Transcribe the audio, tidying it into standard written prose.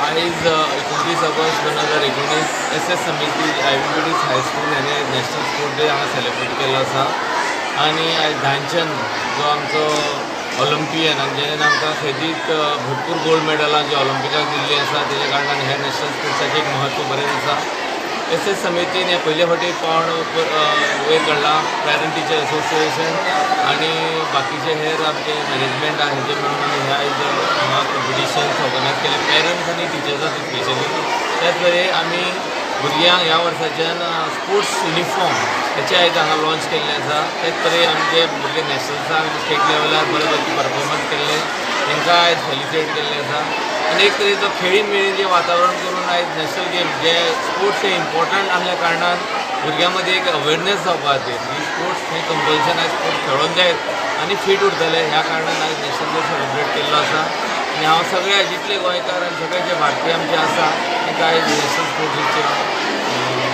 आयज 29 August 2019 S समिती आयबीडीस high school हांणी नॅशनल स्पोर्ट डे हांगा सेलिब्रेट केल्लो आसा आनी आयज ध्यानचंद जो आमचो ऑलिंपियन आनी जेणेन आमकां खेदीत भरपूर गोल्ड मेडलां जी ऑलिंपिकाक दिल्ली आसा तेज्या कारणान ह्या नॅशनल स्पोर्ट्साचें एक म्हत्व बरें आसा। एस समितीन हे पयले फावटी पावण वयर काडला पॅरंट टिचर असोसिएशन आनी बाकीचे हेर आमचे मॅनेजमेंट आहे हेजे मेळून आमी हे आयज हांगा कॉम्पिटिशन्स ऑर्गनायज केले पॅरंट्स आनी टिचर्सांक स्पेशली। त्याच वेळी आमी भुरग्यांक ह्या वर्साच्यान स्पोर्ट्स युनिफॉर्म हेचे आयज हांगा लॉन्च केल्ले आसा। तेच तरेन आमचे भुरगे नॅशनल्साक स्टेट लेवलार बरे पैकी परफॉर्मन्स केल्ले तांकां आयज फेलिसिटेट केल्ले आसा आनी एक तरेचो खेळीन मेळीन जे वातावरण करून आयज नॅशनल गेम जे स्पोर्ट्स हे इम्पॉर्टंट आसल्या कारणान भुरग्यां मदीं एक अवेरनेस जावपा खातीर की स्पोर्ट्स हे कंपल्शन आयज स्पोर्ट्स खेळोन जायत आनी फीट उरतले ह्या कारणान आयज नॅशनल डे सेलिब्रेट केल्लो आसा। आनी हांव सगळ्या जितले गोंयकार आनी सगळे जे भारतीय आमचे आसा तांकां आयज नॅशनल स्पोर्ट्स डेचे